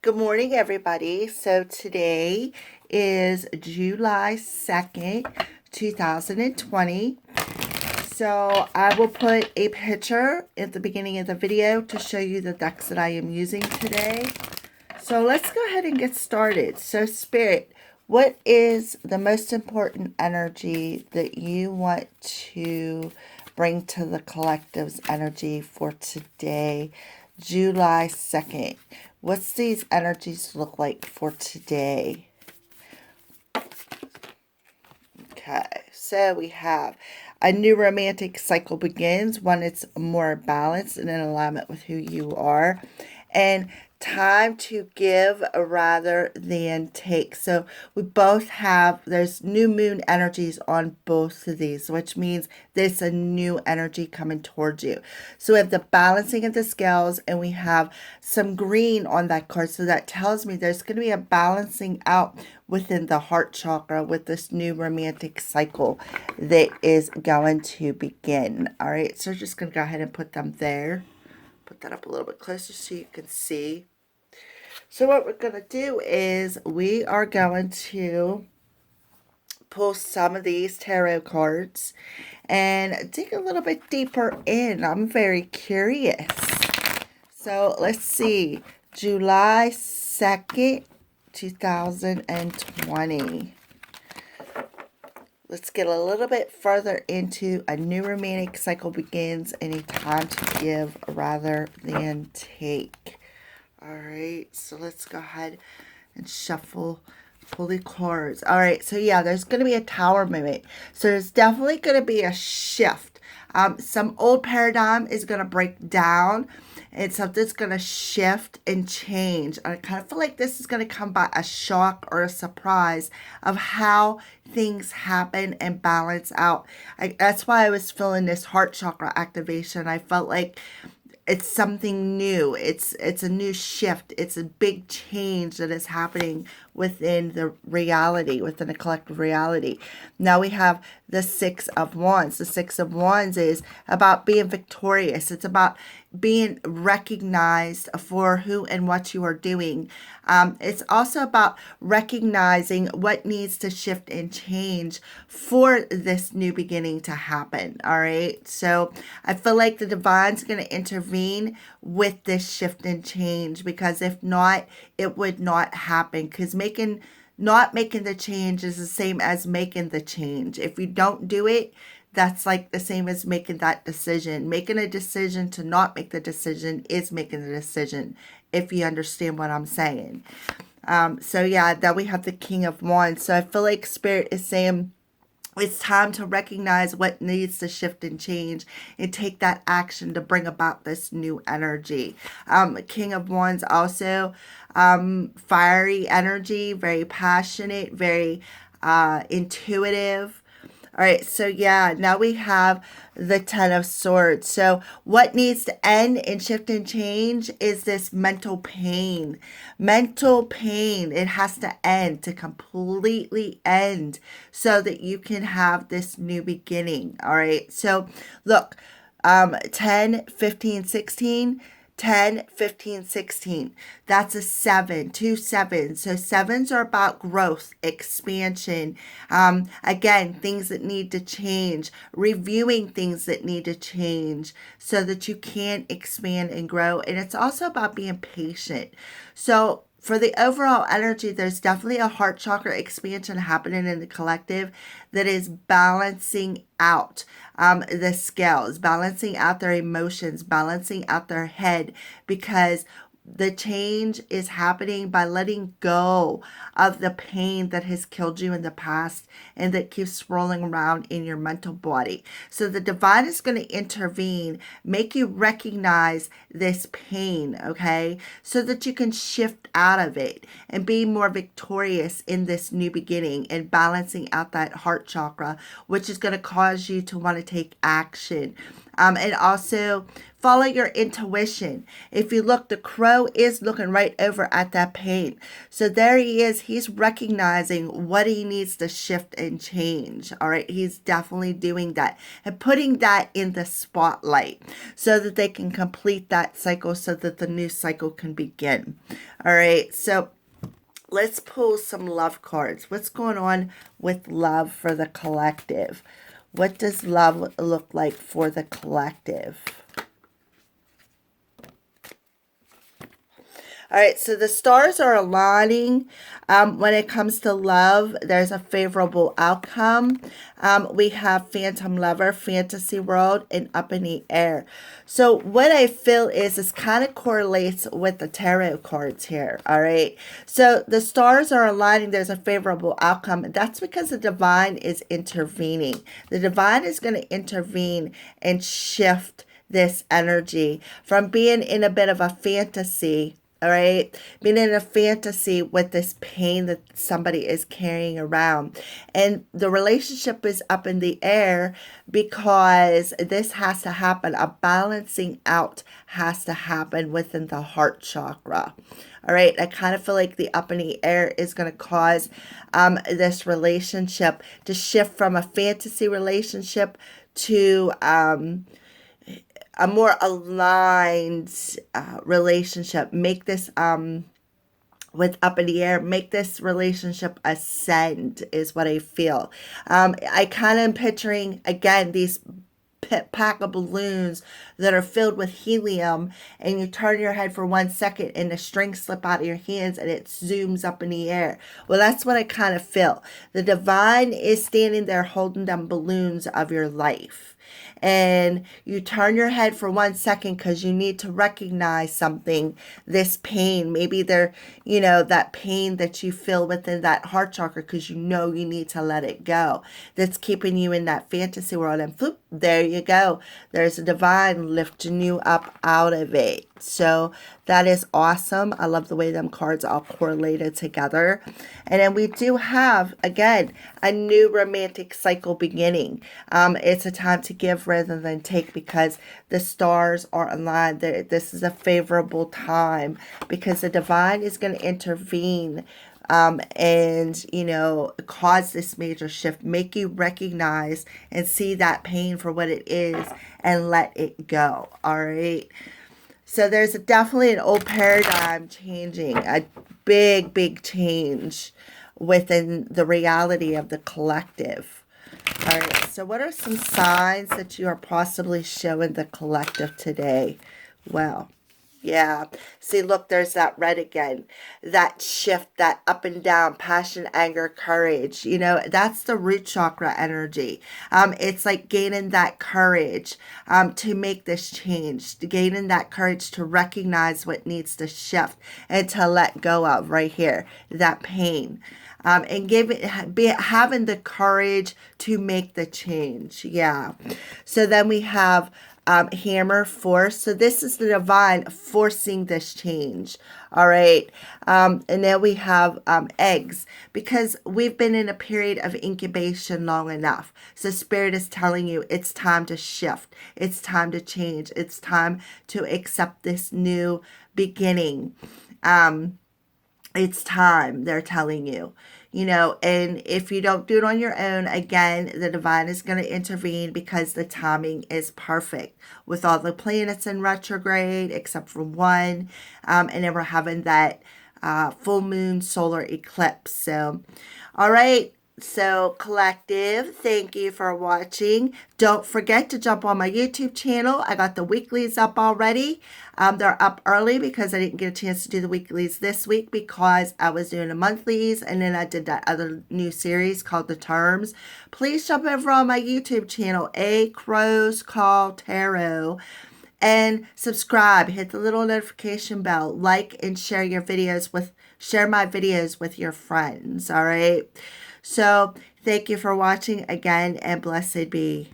Good morning, everybody. So today is July 2nd, 2020. So I will put a picture at the beginning of the video to show you the decks that I am using today. So let's go ahead and get started. So Spirit, what is the most important energy that you want to bring to the collective's energy for today, July 2nd? What's these energies look like for today? Okay, so we have a new romantic cycle begins, one that's more balanced and in alignment with who you are, and time to give rather than take. So we both have, there's new moon energies on both of these, which means there's a new energy coming towards you. So we have the balancing of the scales, and we have some green on that card. So that tells me there's going to be a balancing out within the heart chakra with this new romantic cycle that is going to begin. All right, so we're just going to go ahead and put them there. Put that up a little bit closer so you can see. So what we're going to do is we are going to pull some of these tarot cards and dig a little bit deeper in. I'm very curious. So let's see. July 2nd, 2020. Let's get a little bit further into a new romantic cycle begins, and a time to give rather than take. All right, so let's go ahead and shuffle, pull the cards. All right, so yeah, there's going to be a tower moment. So there's definitely going to be a shift. Some old paradigm is going to break down, and something's going to shift and change. I kind of feel like this is going to come by a shock or a surprise of how things happen and balance out. That's why I was feeling this heart chakra activation. I felt like it's something new. It's a new shift. It's a big change that is happening within the reality, within the collective reality. Now we have the Six of Wands. The Six of Wands is about being victorious. It's about being recognized for who and what you are doing. It's also about recognizing what needs to shift and change for this new beginning to happen. All right. So I feel like the divine's going to intervene with this shift and change, because if not, it would not happen. Because not making the change is the same as making the change. If you don't do it, that's like the same as making that decision. Making a decision to not make the decision is making the decision, if you understand what I'm saying. So yeah, then we have the King of Wands. So I feel like Spirit is saying it's time to recognize what needs to shift and change and take that action to bring about this new energy. King of Wands also fiery energy, very passionate, very intuitive. All right, so yeah, now we have the Ten of Swords. So what needs to end and shift and change is this mental pain. Mental pain, it has to end, to completely end, so that you can have this new beginning. All right, so look, 10, 15, 16. 10, 15, 16. That's a 7, 2 sevens. So sevens are about growth, expansion. Again, things that need to change, reviewing things that need to change so that you can expand and grow. And it's also about being patient. So for the overall energy, there's definitely a heart chakra expansion happening in the collective that is balancing out the scales, balancing out their emotions, balancing out their head, because the change is happening by letting go of the pain that has killed you in the past and that keeps swirling around in your mental body. So the divine is going to intervene, make you recognize this pain, okay, so that you can shift out of it and be more victorious in this new beginning and balancing out that heart chakra, which is going to cause you to want to take action. And also follow your intuition. If you look, the crow is looking right over at that pain. So there he is. He's recognizing what he needs to shift and change. All right. He's definitely doing that and putting that in the spotlight so that they can complete that cycle so that the new cycle can begin. All right. So let's pull some love cards. What's going on with love for the collective? What does love look like for the collective? All right, so the stars are aligning. When it comes to love, there's a favorable outcome. We have Phantom Lover, Fantasy World, and Up in the Air. So what I feel is this kind of correlates with the tarot cards here, all right? So the stars are aligning. There's a favorable outcome. That's because the divine is intervening. The divine is going to intervene and shift this energy from being in a bit of a fantasy. All right, being in a fantasy with this pain that somebody is carrying around. And the relationship is up in the air because this has to happen. A balancing out has to happen within the heart chakra. All right, I kind of feel like the up in the air is going to cause this relationship to shift from a fantasy relationship to a more aligned relationship. Make this with up in the air, make this relationship ascend is what I feel. I kind of am picturing again these pack of balloons that are filled with helium, and you turn your head for 1 second and the strings slip out of your hands and it zooms up in the air. Well, that's what I kind of feel. The divine is standing there holding them balloons of your life. And you turn your head for 1 second because you need to recognize something, this pain. Maybe they're, that pain that you feel within that heart chakra because you need to let it go. That's keeping you in that fantasy world. And floop, there you go. There's a divine lifting you up out of it. So that is awesome. I love the way them cards all correlated together. And then we do have, again, a new romantic cycle beginning. It's a time to give rather than take because the stars are aligned. This is a favorable time because the divine is going to intervene and cause this major shift, make you recognize and see that pain for what it is and let it go. All right. So there's definitely an old paradigm changing, a big change within the reality of the collective. All right, so what are some signs that you are possibly showing the collective today? Well, yeah. See, look, there's that red again. That shift, that up and down, passion, anger, courage. That's the root chakra energy. It's like gaining that courage to make this change, gaining that courage to recognize what needs to shift and to let go of right here, that pain. And having the courage to make the change. Yeah. So then we have hammer, force. So this is the divine forcing this change. All right. And then we have eggs because we've been in a period of incubation long enough. So Spirit is telling you it's time to shift. It's time to change. It's time to accept this new beginning. It's time, they're telling you. And if you don't do it on your own, again, the divine is going to intervene because the timing is perfect with all the planets in retrograde, except for one. And then we're having that full moon solar eclipse. So, all right. So, collective, thank you for watching. Don't forget to jump on my YouTube channel. I got the weeklies up already. They're up early because I didn't get a chance to do the weeklies this week because I was doing the monthlies and then I did that other new series called The Terms. Please jump over on my YouTube channel, A Crow's Call Tarot, and subscribe. Hit the little notification bell. Like and share my videos with your friends. All right. So thank you for watching again, and blessed be.